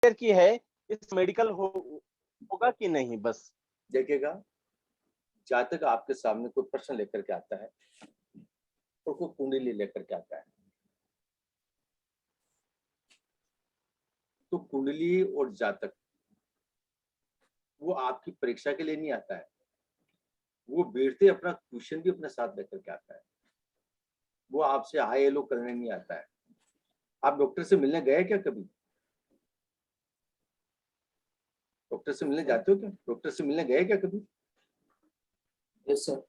की है, इस मेडिकल होगा कि नहीं? बस देखिएगा, जहां तक आपके सामने कोई प्रश्न लेकर के आता है और कोई कुंडली लेकर के आता है, तो कुंडली और जातक वो आपकी परीक्षा के लिए नहीं आता है, वो बैठते अपना क्वेश्चन भी अपने साथ लेकर के आता है। वो आपसे हाई हेलो करने नहीं आता है। आप डॉक्टर से मिलने गए क्या कभी? डॉक्टर से मिलने जाते हो क्या? डॉक्टर से मिलने गए क्या कभी? Yes sir.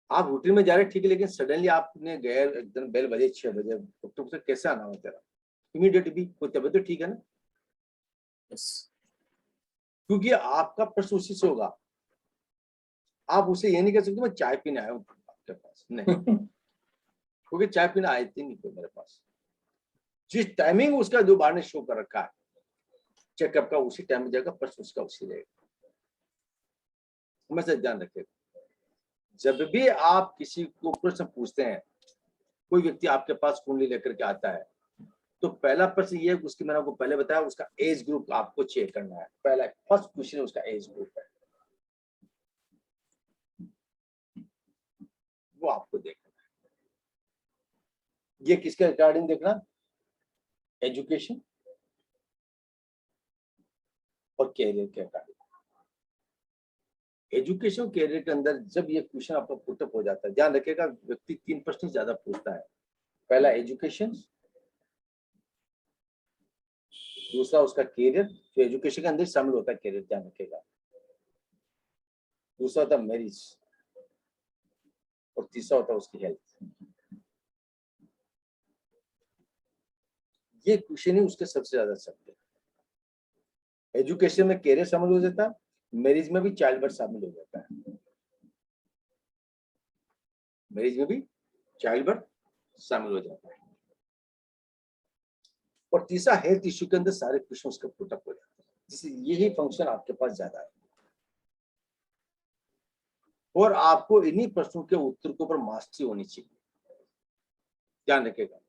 आप रूटीन में जा रहे ठीक है, लेकिन सडनली आपने गए, एकदम बेल बजे 6 बजे, डॉक्टर से कैसे आना हो तेरा? इमीडिएट भी कोई तबियत तो ठीक है ना? यस। क्योंकि आपका प्रश्न उसी से होगा। आप उसे ये नहीं कह सकते मैं चाय पीने आया हूँ आपके पास, नहीं। क्योंकि चाय पीने आए थे नहीं कोई मेरे पास। जिस टाइमिंग उसका दोबारा ने शो कर रखा है चेकअप का, उसी टाइम में जाएगा, प्रश्न उसका उसी रहेगा। हमेशा ध्यान रखिएगा, जब भी आप किसी को प्रश्न पूछते हैं, कोई व्यक्ति आपके पास कुंडली लेकर के आता है, तो पहला प्रश्न ये है, उसकी मैंने आपको पहले बताया, उसका एज ग्रुप आपको चेक करना है। पहला फर्स्ट क्वेश्चन उसका एज ग्रुप है, वो आपको देखना है। ये किसके रिगार्डिंग देखना? एजुकेशन और कैरियर के रिगार्डिंग। एजुकेशन कैरियर के अंदर जब ये क्वेश्चन आपका पुटअप हो जाता है, ध्यान रखिएगा, व्यक्ति 3 प्रश्न ज्यादा पूछता है। पहला एजुकेशन, दूसरा उसका कैरियर, जो एजुकेशन के अंदर शामिल होता है कैरियर, ध्यान रखिएगा। दूसरा होता है मैरिज, और तीसरा होता है उसकी हेल्थ। ये क्वेश्चन ही उसके सबसे ज्यादा सत्य है। एजुकेशन में कैरियर शामिल हो जाता है, मैरिज में भी चाइल्ड बर्थ शामिल हो जाता है, मैरिज में भी चाइल्ड बर्थ शामिल हो जाता है, और तीसरा हेल्थ इश्यू के अंदर सारे क्वेश्चन उसका पुटअप हो जाता है। जिससे यही फंक्शन आपके पास ज्यादा है, और आपको इन्हीं प्रश्नों के उत्तर के ऊपर मास्टरी होनी चाहिए। ध्यान रखिएगा,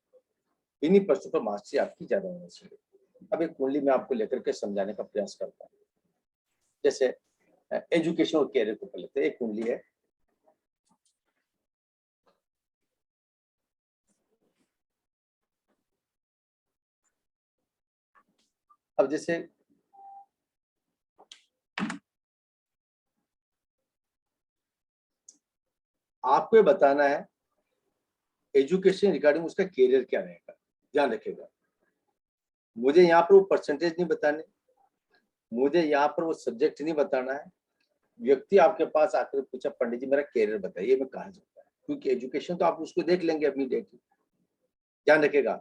इन्हीं प्रश्नों पर मास्टरी आपकी ज्यादा होनी चाहिए। अब एक कुंडली में आपको लेकर के समझाने का प्रयास करता हूं। जैसे एजुकेशन और कैरियर को लेते हैं, एक कुंडली है, अब जैसे आपको ये बताना है एजुकेशन रिगार्डिंग उसका कैरियर क्या रहेगा। ध्यान रखिएगा, मुझे यहाँ पर वो परसेंटेज नहीं बताने, मुझे यहाँ पर वो सब्जेक्ट नहीं बताना है। व्यक्ति आपके पास आकर पूछा पंडित जी मेरा कैरियर बताइए, मैं कहा जाता है, क्योंकि एजुकेशन तो आप उसको देख लेंगे अपनी डेट। ध्यान रखिएगा,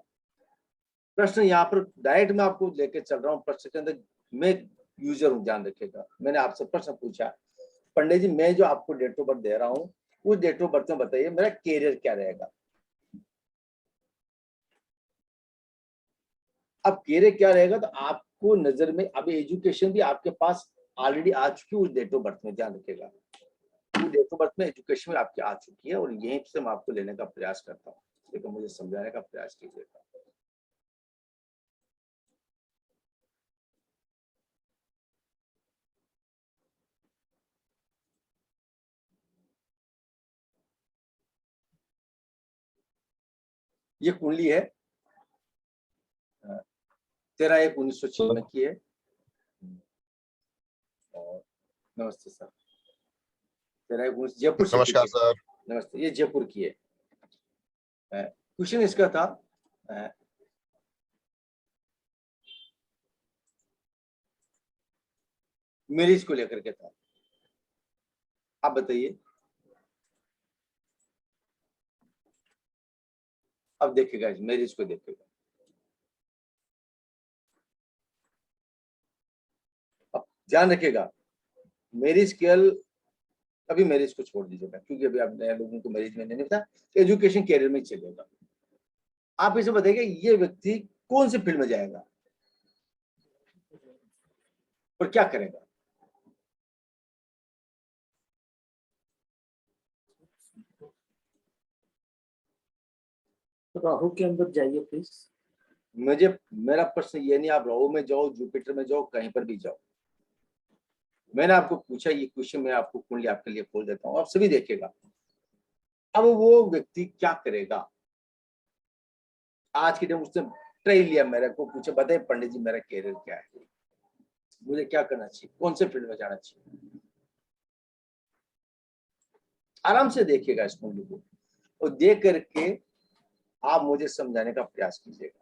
प्रश्न यहाँ पर डायरेक्ट मैं आपको लेके चल रहा हूँ, प्रश्न के अंदर मैं यूजर हूँ। ध्यान रखिएगा, मैंने आपसे प्रश्न पूछा पंडित जी मैं जो आपको डेट ऑफ बर्थ दे रहा हूँ, उस डेट ऑफ बर्थ में बताइए मेरा कैरियर क्या रहेगा। अब कैरियर क्या रहेगा, तो आपको नजर में अभी एजुकेशन भी आपके पास ऑलरेडी आ चुकी है उस डेट ऑफ बर्थ में। ध्यान रखिएगा, उस डेट ऑफ बर्थ में एजुकेशन में आपकी आ चुकी है, और यहीं से मैं आपको लेने का प्रयास करता हूँ, लेकिन मुझे समझाने का प्रयास कीजिएगा। ये कुंडली है 13/1/1996 की है। और नमस्ते सर, 13/1 जयपुर सिटी नमस्कार की। सर। नमस्ते, ये जयपुर की है। क्वेश्चन इसका था मैरिज को लेकर के था। आप बताइए, अब देखिएगा इस मैरिज को देखिएगा। अब ध्यान रखिएगा, मैरिज केवल अभी मैरिज को छोड़ दीजिएगा, क्योंकि अभी आप नए लोगों को मैरिज में नहीं पता, एजुकेशन कैरियर में चलेगा। आप इसे बताइएगा ये व्यक्ति कौन से फील्ड में जाएगा और क्या करेगा। राहु के अंदर जाइए प्लीज। मुझे मेरा प्रश्न ये नहीं आप राहु में जाओ, जुपिटर में जाओ, कहीं पर भी जाओ, मैंने आपको पूछा ये क्वेश्चन, मैं आपको कुंडली आपके लिए खोल देता हूँ, आप सभी देखेगा। अब वो व्यक्ति क्या करेगा, आज के दिन उसने ट्राई लिया, मेरे को पूछा बताइए पंडित जी मेरा कैरियर क्या है, मुझे क्या करना चाहिए, कौन से फील्ड में जाना चाहिए। आराम से देखिएगा इस कुंडली को और देख करके आप मुझे समझाने का प्रयास कीजिएगा।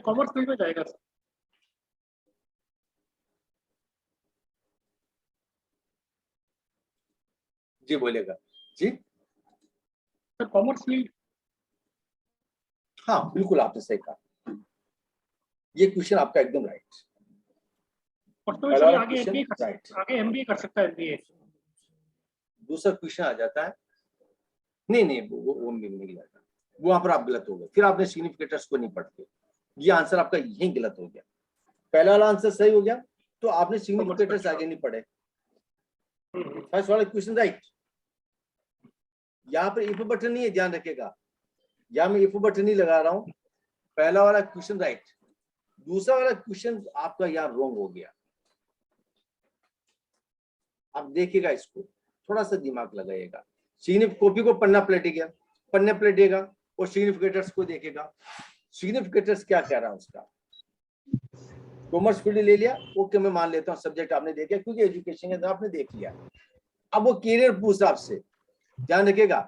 कॉमर्स फील्ड में जाएगा सर। जी बोलेगा जी। Sir commerce field. हाँ बिल्कुल आपने सही कहा, ये क्वेश्चन आपका एकदम राइट। और तो सर आगे एमबीए कर राइट, आगे एमबीए कर सकता है एमबीए। दूसरा क्वेश्चन आ जाता है, नहीं वो नहीं जाता, वहां पर आप गलत हो गए, फिर आपने सिग्निफिकेटर्स को नहीं पढ़ते, ये आंसर आपका यही गलत हो गया। पहला वाला आंसर सही हो गया, तो आपने सिग्निफिकेटर्स आगे नहीं पढ़े। फर्स्ट वाला क्वेश्चन राइट, यहाँ पर इफ बटन नहीं है, ध्यान रखेगा, यहाँ मैं इफ बटन नहीं लगा रहा हूँ। पहला वाला क्वेश्चन राइट, दूसरा वाला क्वेश्चन आपका यहाँ रॉन्ग हो गया। आप देखिएगा इसको, थोड़ा सा दिमाग लगाइएगा, कॉपी को पन्ना पलटिएगा और सिग्निफिकेटर्स को देखेगा। सिग्निफिकेटर्स क्या कह रहा है उसका, कॉमर्स फील्ड ले लिया, ओके मैं मान लेता हूँ सब्जेक्ट आपने देखा, क्योंकि एजुकेशन के अंदर आपने देख लिया। अब वो कैरियर पूछ आपसे, ध्यान रखिएगा,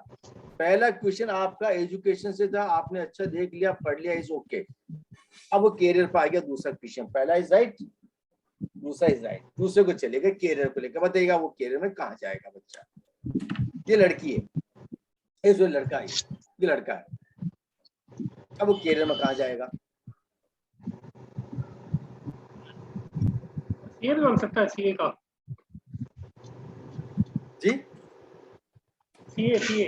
पहला क्वेश्चन आपका एजुकेशन से था, आपने अच्छा देख लिया, पढ़ लिया, इज ओके। अब वो कैरियर पर आ गया दूसरा क्वेश्चन, पहला इज राइट, दूसरा इज राइट, दूसरे को चलेगा कैरियर को लेकर, बताइएगा वो कैरियर में कहाँ जाएगा बच्चा। ये लड़की है, ये जो लड़का है, ये लड़का है, अब वो कैरियर में कहाँ जाएगा। सीए भी बन सकता है, सीए का, जी सीए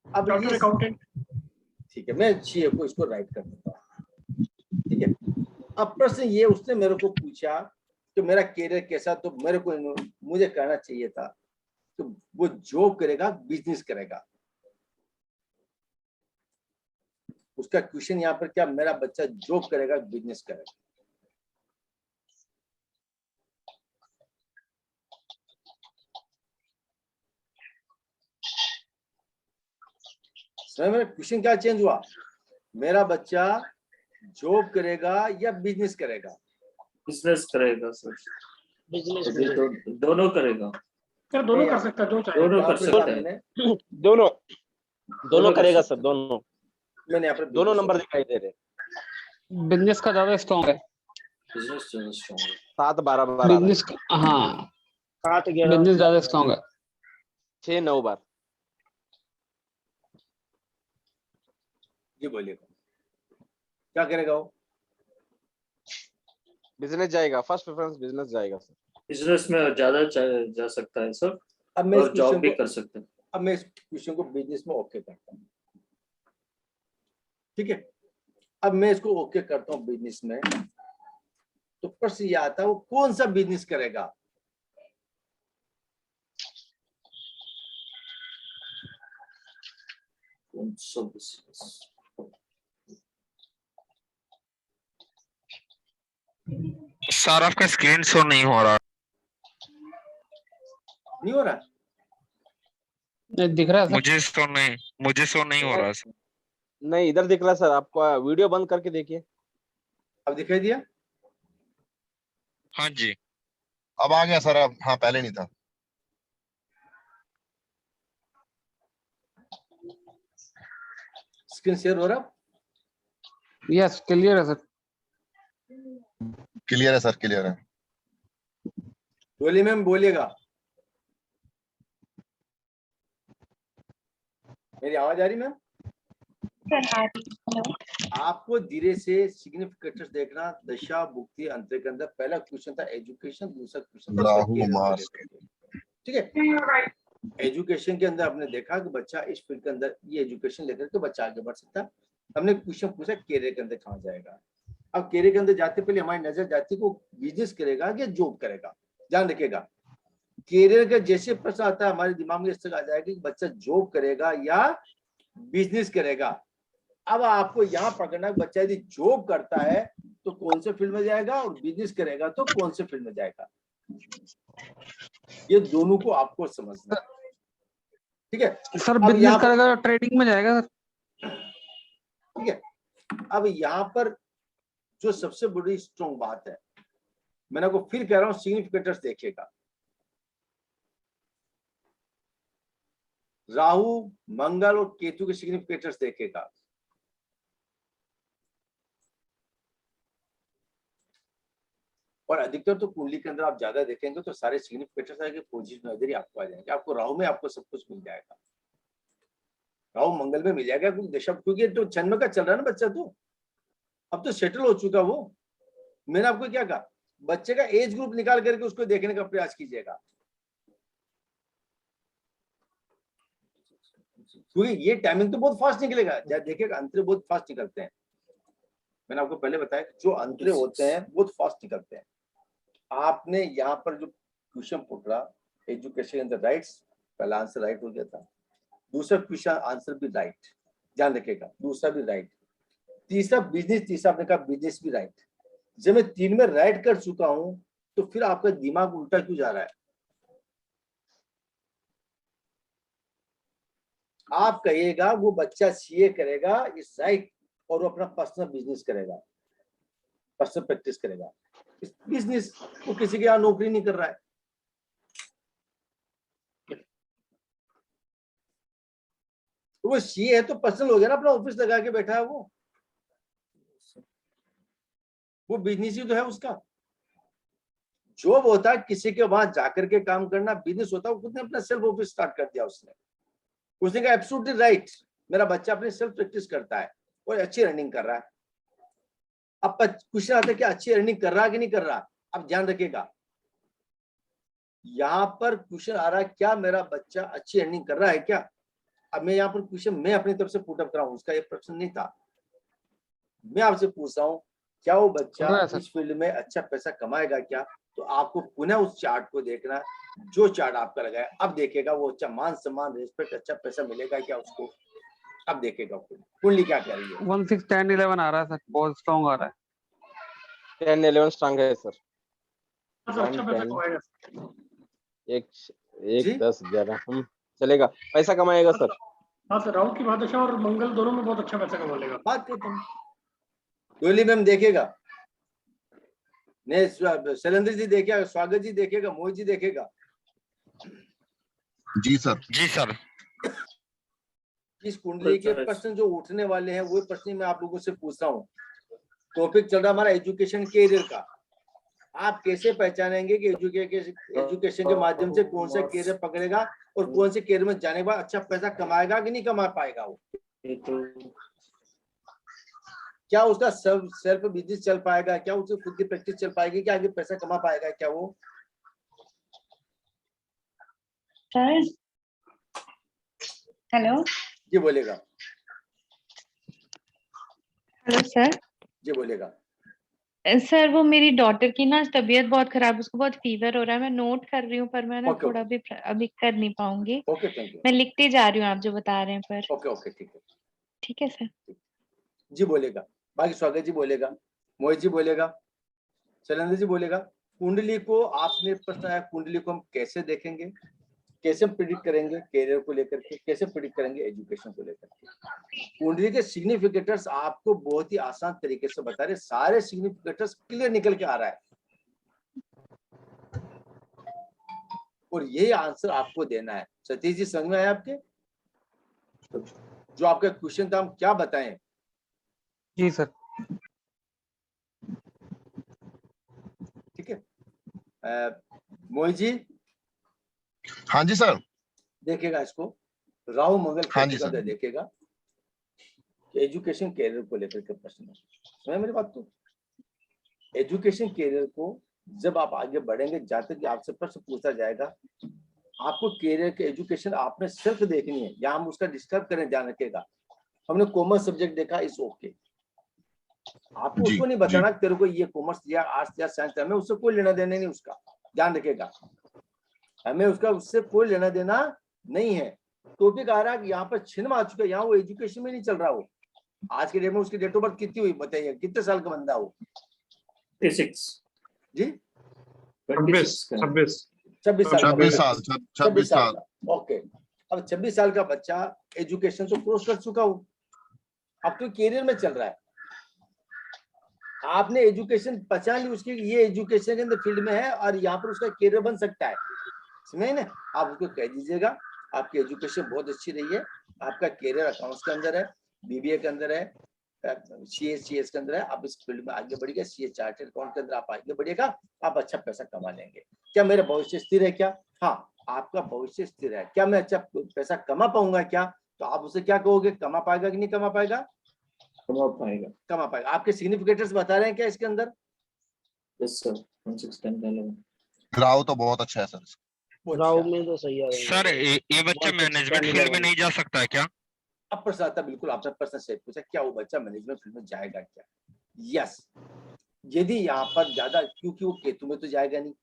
अब चार्टर्ड अकाउंटेंट। ठीक है, मैं सीए को इसको राइट कर देता हूँ, ठीक है। अब प्रश्न ये उसने मेरे को पूछा कि मेरा कैरियर कैसा, तो मेरे को मुझे कहना चाहिए था तो वो जॉब करेगा बिजनेस करेगा। उसका क्वेश्चन यहाँ पर क्या, मेरा बच्चा जॉब करेगा बिजनेस करेगा। मेरा क्वेश्चन क्या चेंज हुआ, मेरा बच्चा जॉब करेगा या बिजनेस करेगा। बिजनेस करेगा सर, अभी तो दोनों करेगा सर दोनों कर सकता है, जो चाहे दोनों कर सकता है, दोनों करेगा सर, दोनों। मैंने यहाँ पर दोनों नंबर दिखाई दे रहे, बिजनेस का ज्यादा स्ट्रॉन्ग है। बिजनेस चैनल स्ट्रॉन्ग है। 7-12 बिजनेस हाँ, 7-11 बिजनेस ज्यादा स्ट्रॉन्ग है। 6-9 बार। जी बोलिएगा, क्या करेगा वो। बिजनेस जाएगा, फर्स्ट प्रेफरेंस बिजनेस जाएगा सर। बिजनेस में ज्यादा जा सकता है सर, अब मैं और जॉब भी कर सकते हैं। अब मैं इस क्वेश्चन को बिजनेस में ओके करता हूँ, ठीक है। अब मैं इसको ओके करता हूँ बिजनेस में, तो प्रश्न ये आता है वो कौन सा बिजनेस करेगा। कौन सा बिजनेस, सर आपका स्क्रीन शो नहीं हो रहा। नहीं हो रहा, दिख रहा है सर? मुझे शो नहीं हो रहा सर। नहीं इधर दिख रहा सर, आपका वीडियो बंद करके देखिए। अब दिखाई दिया। हाँ जी, अब आ गया सर, अब हाँ पहले नहीं था। स्क्रीन शेयर हो रहा, यस क्लियर है सर। क्लियर है सर, क्लियर है। डोली मैम बोलिएगा, मेरी आवाज आ रही मैम। आपको धीरे से सिग्निफिकेटर्स देखना, दशा भुक्ति अंतर के अंदर पहला क्वेश्चन था एजुकेशन, दूसरा क्वेश्चन था राहु career को मार्स। लेकर के। ठीक है, एजुकेशन के अंदर हमने देखा कि बच्चा इस फील्ड के अंदर ये एजुकेशन लेकर के बच्चा आगे बढ़ सकता है। हमने क्वेश्चन पूछा कैरियर के अंदर कहाँ जाएगा। अब कैरियर के अंदर जाते पहले हमारी नजर जाती है वो बिजनेस करेगा या जॉब करेगा, ध्यान रखिएगा। कैरियर का जैसे प्रश्न आता है हमारे दिमाग में इस तरह आ जाएगा कि बच्चा जॉब करेगा या बिजनेस करेगा। अब आपको यहाँ पकड़ना है बच्चा यदि जॉब करता है तो कौन से फील्ड में जाएगा और बिजनेस करेगा तो कौन से फील्ड में जाएगा, ये दोनों को आपको समझना है, ठीक है। सर अब बिजनेस यहाँ पर करेगा ट्रेडिंग में जाएगा सर। ठीक है, अब यहाँ पर जो सबसे बड़ी स्ट्रॉन्ग बात है, मैंने आपको फिर कह रहा हूं सिग्निफिकेटर्स देखिएगा। राहु, मंगल और केतु के सिग्निफिकेटर्स देखिएगा। और अधिकतर तो कुंडली के अंदर आप ज्यादा देखेंगे तो सारे सिग्निफिकेटर्स आएंगे, पोजीशन नजर ही आपको आ जाएंगे। आपको राहु में आपको सब कुछ मिल जाएगा, राहु मंगल में मिल जाएगा क्योंकि तो जन्म का चल रहा है ना बच्चा, तो अब तो सेटल हो चुका वो। मैंने आपको क्या कहा, बच्चे का एज ग्रुप निकाल करके उसको देखने का प्रयास कीजिएगा, क्योंकि ये टाइमिंग तो बहुत फास्ट निकलेगा। देखिएगा अंतरे बहुत फास्ट निकलते हैं, मैंने आपको पहले बताया जो अंतरे होते हैं बहुत फास्ट निकलते हैं। आपने यहाँ पर जो क्वेश्चन पकड़ा एजुकेशन इन द राइट्स, पहला आंसर राइट हो गया था, दूसरा क्वेश्चन आंसर भी राइट, ध्यान रखिएगा, दूसरा भी राइट, तीसरा बिजनेस, तीसरा आपने कहा बिजनेस भी राइट। जब मैं 3 में राइट कर चुका हूं तो फिर आपका दिमाग उल्टा क्यों जा रहा है? आप कहिएगा वो बच्चा सीए करेगा इस राइट और वो अपना पर्सनल बिजनेस करेगा, पर्सनल प्रैक्टिस करेगा। बिजनेस वो किसी के यहाँ नौकरी नहीं कर रहा है, वो सीए है तो पर्सनल हो गया ना, अपना ऑफिस लगा के बैठा है वो बिजनेस ही तो है उसका। जॉब होता है किसी के वहां जाकर के काम करना, बिजनेस होता है उसने अपना सेल्फ ऑफिस स्टार्ट कर दिया, उसने कहा एब्सोल्युटली राइट, मेरा बच्चा अपनी सेल्फ प्रैक्टिस करता है और अच्छी रनिंग कर रहा है। अब क्वेश्चन आता है कि अच्छी रनिंग कर रहा है कि नहीं कर रहा। अब ध्यान रखिएगा, यहाँ पर क्वेश्चन आ रहा है क्या मेरा बच्चा अच्छी रनिंग कर रहा है क्या। अब मैं यहाँ पर क्वेश्चन मैं अपनी तरफ से पुट अप कर रहा हूँ, उसका ये प्रश्न नहीं था। मैं आपसे पूछ रहा हूँ क्या वो बच्चा इस फील्ड में अच्छा पैसा कमाएगा क्या। तो आपको पुनः उस चार्ट को देखना है, जो चार्ट आपका लगा है। अब देखेगा वो अच्छा मान सम्मान रिस्पेक्ट अच्छा पैसा मिलेगा क्या उसको। अब देखेगा कुंडली क्या कह रही है। 1 6 10 11 आ रहा है सर, बहुत स्ट्रॉन्ग आ रहा है। 10 11 स्ट्रांग है सर। अच्छा पैसा कमाएगा। एक 10 11 चलेगा, पैसा कमाएगा सर। हाँ सर, राहु की महादशा और मंगल दोनों में बहुत अच्छा पैसा कमा लेगा। बात करते हैं डोली मैम देखेगा, शैलेंद्र जी देखेगा, स्वागत जी देखेगा, मोहित जी देखेगा। जी सर। जी सर। इस कुंडली के प्रश्न जो उठने वाले हैं वो प्रश्न मैं आप लोगों से पूछ रहा हूँ। टॉपिक चल रहा है हमारा एजुकेशन कैरियर का। आप कैसे पहचानेंगे कि एजुकेशन के माध्यम से कौन सा कैरियर पकड़ेगा और कौन से कैरियर में जाने के बाद अच्छा पैसा कमाएगा कि नहीं कमा पाएगा वो। क्या उसका सेल्फ बिजनेस चल पाएगा, क्या उसकी खुद की प्रैक्टिस चल पाएगी, क्या आगे पैसा कमा पाएगा क्या वो। सर हेलो जी बोलेगा। Hello sir. जी बोलेगा। सर वो मेरी डॉटर की ना तबीयत बहुत खराब, उसको बहुत फीवर हो रहा है। मैं नोट कर रही हूँ पर मैं ना थोड़ा भी अभी कर नहीं पाऊंगी। Okay thank you. मैं लिखते जा रही हूँ आप जो बता रहे हैं पर। ओके ओके ठीक है। ठीक है सर। जी बोलेगा, बाकी स्वागत जी बोलेगा, मोहित जी बोलेगा, शैलेंद्र जी बोलेगा। कुंडली को आपने प्रश्न आया, कुंडली को हम कैसे देखेंगे, कैसे प्रिडिक्ट करेंगे कैरियर को लेकर के, कैसे प्रिडिक्ट करेंगे एजुकेशन को लेकर के। कुंडली के सिग्निफिकेटर्स आपको बहुत ही आसान तरीके से बता रहे, सारे सिग्निफिकेटर्स क्लियर निकल के आ रहा है और यही आंसर आपको देना है। सतीश जी समझ में आया आपके? जो आपका क्वेश्चन था हम क्या बताएं? जी सर। ठीक है मोहित जी। हाँ जी सर। देखेगा इसको राहु मंगल हाँ जी सर। देखेगा एजुकेशन कैरियर को लेकर के प्रश्न है मेरी बात। तो एजुकेशन कैरियर को जब आप आगे बढ़ेंगे, जहां तक आपसे प्रश्न पूछा जाएगा, आपको कैरियर के एजुकेशन आपने सिर्फ देखनी है। यहाँ हम उसका डिस्टर्ब करें, ध्यान रखेगा। हमने कॉमर्स सब्जेक्ट देखा इस ओके, आपको जी, उसको नहीं बताना तेरे को ये कॉमर्स या आर्ट्स या साइंस, हमें उससे कोई लेना देना नहीं, उसका ध्यान रखेगा, हमें उसका उससे कोई लेना देना नहीं है। टॉपिक आ रहा है यहाँ पर छिन्न आ चुका है, यहाँ वो एजुकेशन में नहीं चल रहा हो। आज के डेट में उसकी डेट ऑफ बर्थ कितनी हुई बताइए, कितने साल का बंदा हो 26 जी? 26 26 26 साल का 26 बच्चा। साल 26 26 साल का ओके। अब 26 साल का बच्चा एजुकेशन तो क्रॉस कर चुका हो, अब तो करियर में चल रहा है। आपने एजुकेशन पहचान ली उसकी, ये एजुकेशन के अंदर फील्ड में है और यहाँ पर उसका करियर बन सकता है, समझे ना? आप उसको कह दीजिएगा आपकी एजुकेशन बहुत अच्छी रही है, आपका करियर अकाउंट्स के अंदर है, बीबीए के अंदर है, सीएस के अंदर है, आप इस फील्ड में आगे बढ़िएगा, सीए चार्टर्ड अकाउंट के अंदर आप आगे बढ़िएगा, आप अच्छा पैसा कमा लेंगे। क्या मेरा भविष्य स्थिर है क्या? हाँ, आपका भविष्य स्थिर है। क्या मैं अच्छा पैसा कमा पाऊंगा क्या? तो आप उसे क्या कहोगे, कमा पाएगा कि नहीं कमा पाएगा? कमा पाएगा। कमा पाएगा। आपके सिग्निफिकेटर्स बता रहे हैं क्या इसके अंदर? यस सर 1 6 10 11 राव तो बहुत अच्छा है सर। राव में तो सही है सर ये बच्चा मैनेजमेंट फील्ड में नहीं जा सकता है क्या? अब प्रश्न आता, बिल्कुल आपने प्रश्न सही पूछा, क्या वो बच्चा मैनेजमेंट फील्ड में जाएगा क्या? यस, यदि यहाँ पर ज्यादा, क्योंकि वो केतु में तो जाएगा नहीं,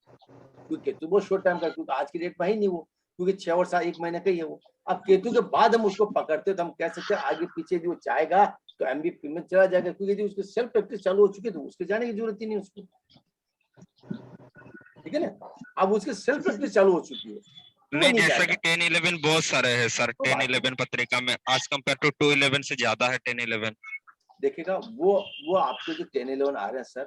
क्योंकि केतु बहुत शॉर्ट टाइम का, क्योंकि आज की डेट में ही नहीं वो, क्योंकि 6 और 1 महीने का ही है वो। अब केतु के बाद हम उसको पकड़ते तो हम कह सकते हैं आगे पीछे जो चाहेगा तो एमबी फील्ड में चला जाएगा, क्योंकि यदि उसकी सेल्फ प्रैक्टिस चालू हो चुकी है तो उसके जाने की जरूरत ही नहीं उसको, ठीक है ना? अब उसकी सेल्फ प्रैक्टिस चालू हो चुकी है, नहीं, जैसा कि 10-11 बहुत सारे है सर, तो 10-11 पत्रिका में आज कंपेयर टू 2-11 से ज्यादा है 10-11। देखिएगा वो आपके जो 10-11 आ रहे हैं सर,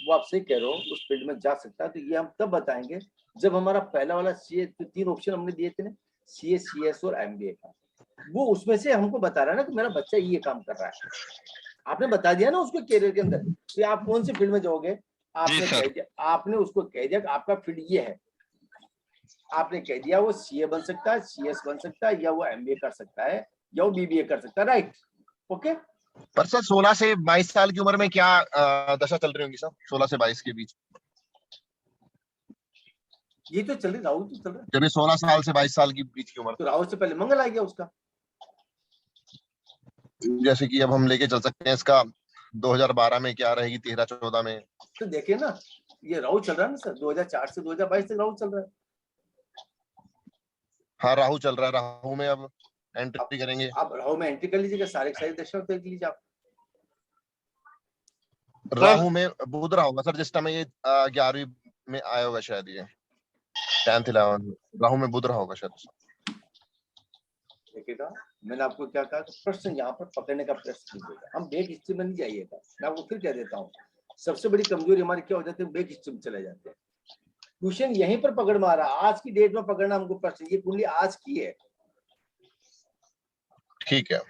वो आप सही कह रहे हो, उस फील्ड में जा सकता है। तो ये हम तब बताएंगे जब हमारा पहला वाला सीए, तो 3 ऑप्शन हमने दिए थे ना, सीए, सीएस और एमबीए का, वो उसमें से हमको बता रहा है ना कि मेरा बच्चा ये काम कर रहा है। आपने बता दिया ना उसको करियर के अंदर कि आप कौन सी फील्ड में जाओगे, आपने कह दिया, आपने उसको कह दिया कि आपका फील्ड ये है, आपने कह दिया वो सीए बन सकता है, सीएस बन सकता है, या वो एमबीए कर सकता है, या वो बीबीए कर सकता है, राइट? ओके। पर सर 16 से 22 साल की उम्र में क्या दशा चल रही होगी सर? 16 से 22 के बीच ये तो चल रही, राहुल तो चल रहा है, जब ये 16 साल से 22 साल की बीच की उम्र, तो राहुल से पहले मंगल आ गया उसका। जैसे कि अब हम लेके चल सकते हैं इसका 2012 में क्या रहेगी, 13-14 में। तो देखिए ना, ये राहुल चल रहा है ना सर, 2004 से 2022 तक राहुल चल रहा है। हाँ राहु चल रहा है, राहु में अब एंट्री करेंगे। आप राहु में एंट्री कर लीजिएगा, सारी दशा देख लीजिए आप। राहु में बुध रहा होगा सर जिस टाइम ये 11वीं में आया होगा शायद, ये 10th 11th राहु में बुध रहा होगा शायद। देखिएगा, मैंने आपको क्या कहा, प्रश्न यहाँ पर पकड़ने का प्रश्न कीजिएगा, हम बैक हिस्ट्री में नहीं जाइएगा। मैं आपको फिर कह देता हूँ, सबसे बड़ी कमजोरी हमारी क्या हो जाती है, बैक हिस्ट्री में चले जाते हैं। क्वेश्चन यहीं पर पकड़ मारा, आज की डेट में पकड़ना हमको प्रश्न, ये कुंडली आज की है, ठीक है।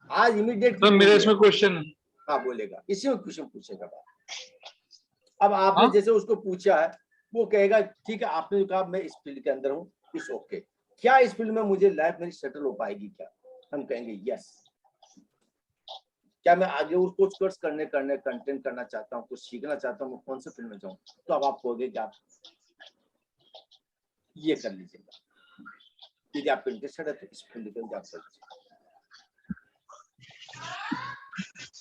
आज इमीडिएट तो मेरे इसमें क्वेश्चन, हाँ बोलेगा, इसी में क्वेश्चन पूछेगा। अब आपने जैसे उसको पूछा है, वो कहेगा ठीक है, आपने जो कहा मैं इस फील्ड के अंदर हूँ, इस ओके, क्या इस फील्ड में मुझे लाइफ मेरी सेटल हो पाएगी क्या? हम कहेंगे यस। क्या मैं आगे उसको कोर्स करने कंटेंट करना चाहता हूँ, कुछ सीखना चाहता हूँ, मैं कौन से फील्ड में जाऊँ? तो अब आप कहोगे कि आप ये कर लीजिएगा, यदि आपको इंटरेस्टेड है तो इस फील्ड के अंदर आप कर लीजिए।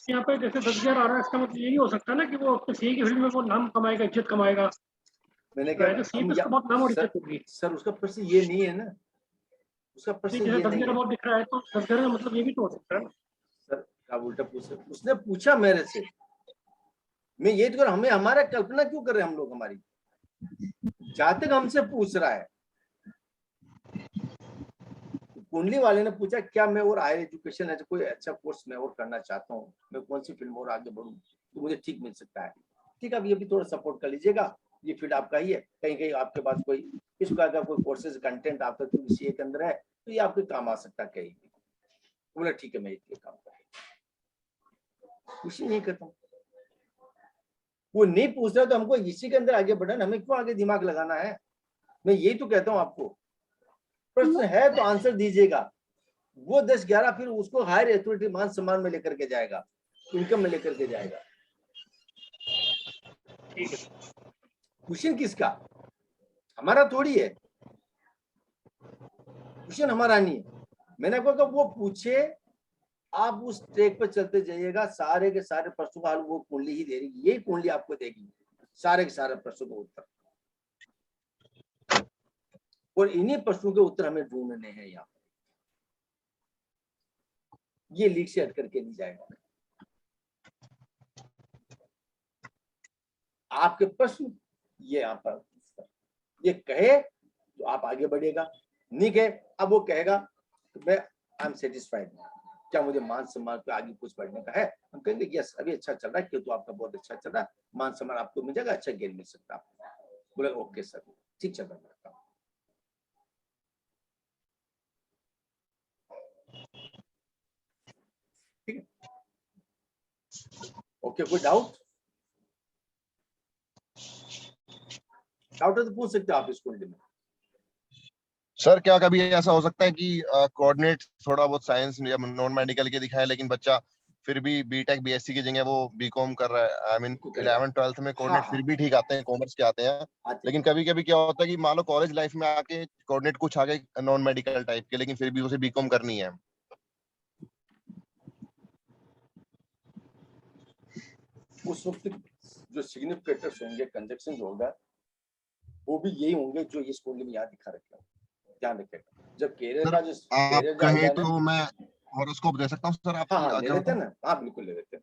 यहाँ पे जैसे 10,000 आ रहा है, इसका मतलब यही हो सकता है ना कि वो अपने सीए की फील्ड में वो नाम कमाएगा, इज्जत कमाएगा। मैंने कहा सीए पे उसका बहुत नाम और इज्जत होगी सर, उसका प्रश्न ये नहीं है ना, उसका प्रश्न ये नहीं है। 10,000 बहुत दिख रहा है, तो 10,000 का मतलब ये भी तो हो सकता है ना सर। आप उल्टा पूछ रहे, उसने पूछा मेरे से, मैं ये तो कर, हमें हमारा कल्पना क्यों कर रहे हैं हम लोग, हमारी जहां तक हमसे पूछ रहा है, कुंडली वाले ने पूछा क्या मैं और हायर एजुकेशन है कोई अच्छा कोर्स मैं और करना चाहता हूँ, मैं कौन सी फील्ड में और आगे बढ़ूँ तो मुझे ठीक मिल सकता है। ठीक है, अब ये भी थोड़ा सपोर्ट कर लीजिएगा, ये फील्ड आपका ही है, कहीं कहीं आपके पास कोई इस प्रकार का कोई कोर्सेज कंटेंट आपका सीए के अंदर है तो ये आपके काम आ सकता है कहीं भी। बोला ठीक है, मैं ये काम करूँ, कुछ नहीं करता हूँ। वो नहीं पूछ रहा तो हमको इसी के अंदर आगे बढ़ना, हमें क्यों आगे दिमाग लगाना है? मैं यही तो कहता हूँ आपको, प्रश्न है तो आंसर दीजिएगा। वो 10-11 फिर उसको हायर अथॉरिटी मान सम्मान में लेकर के जाएगा, इनकम में लेकर के जाएगा। ठीक है, क्वेश्चन किसका? हमारा थोड़ी है, क्वेश्चन हमारा नहीं है। मैंने आपको कहा वो पूछे आप उस ट्रैक पर चलते जाइएगा, सारे के सारे प्रश्नों का हल वो कुंडली ही दे रही, यही कुंडली आपको देगी सारे के सारे प्रश्नों का उत्तर, और इन्हीं प्रश्नों के उत्तर हमें ढूंढने हैं यहाँ। ये लीक से हट करके नहीं जाएगा। आपके प्रश्न ये यहाँ पर, ये कहे तो आप आगे बढ़ेगा, नहीं कहे अब वो कहेगा मैं आई एम सेटिस्फाइड, क्या मुझे मान सम्मान पे आगे कुछ बढ़ने का है, हम कहेंगे यस अभी अच्छा चल रहा है, क्यों तो आपका बहुत अच्छा चल रहा है, मान सम्मान आपको मिल जाएगा, अच्छा ज्ञान मिल सकता है आपको। बोले ओके सर ठीक चल रहा है। ठीक है, ओके, कोई डाउट है तो पूछ सकते हो आप इस कुंडली में। सर क्या कभी ऐसा हो सकता है कि कोऑर्डिनेट थोड़ा बहुत साइंस या नॉन मेडिकल के दिखाए, लेकिन बच्चा फिर भी बीटेक बीएससी की जगह वो बीकॉम कर रहा है, आई मीन 11th 12th में कोऑर्डिनेट हाँ, फिर भी ठीक आते हैं, कॉमर्स के आते हैं, लेकिन कभी कभी क्या होता है कि मान लो कॉलेज लाइफ में आके कोऑर्डिनेट कुछ आगे नॉन मेडिकल टाइप के, लेकिन फिर भी उसे बीकॉम करनी है। उस वक्त जो सिग्निफिकेटर्स होंगे, कंजक्शंस होगा, वो भी यही होंगे जो इस कुंडली में यहाँ दिखा रखे हैं, ध्यान रखिएगा। जब कैरियर का जो आप कैरियर कहें जाएगा तो मैं हॉरोस्कोप दे सकता हूँ सर आप? हाँ ले लेते हैं ना, हाँ बिल्कुल ले लेते हैं।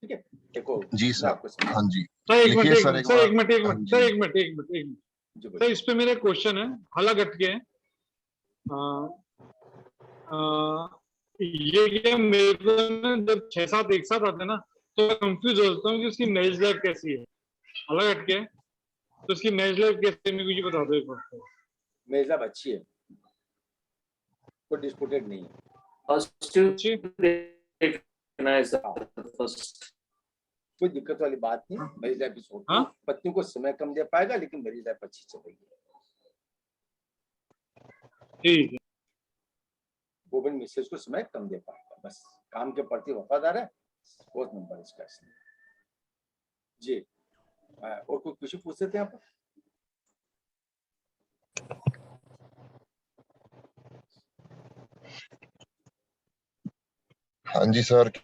ठीक है, देखो जी सर, हाँ जी सर एक लिखिए मिनट सर एक मिनट एक हाँ मिनट जी। सर एक मिनट एक मिनट एक मिनट जी सर, बोलिए। इस पे मेरा क्वेश्चन है, हला गटके है। ये क्या मेरे को ना जब 6-7 एक साथ आते हैं ना तो मैं कंफ्यूज हो जाता हूँ कि उसकी मैरिज लाइफ कैसी है। हला गटके है तो उसकी मैरिज लाइफ कैसी है, मेरे को ये बता दो एक बार। मेरी लाइफ अच्छी है, कोई डिस्प्यूटेड नहीं है। अच्छी देखना है सर फर्स्ट। कोई दिक्कत वाली बात नहीं, मेरी लाइफ इस होती है। हाँ? पत्नी को समय कम दे पाएगा, लेकिन मेरी लाइफ अच्छी चलेगी। ठीक है। वो भी मिसेज को समय कम दे पाएगा, बस काम के प्रति वफादार है, बहुत नंबर इसका इसलिए। जी और कोई कुछ पूछ सकते हैं आप? हाँ जी सर,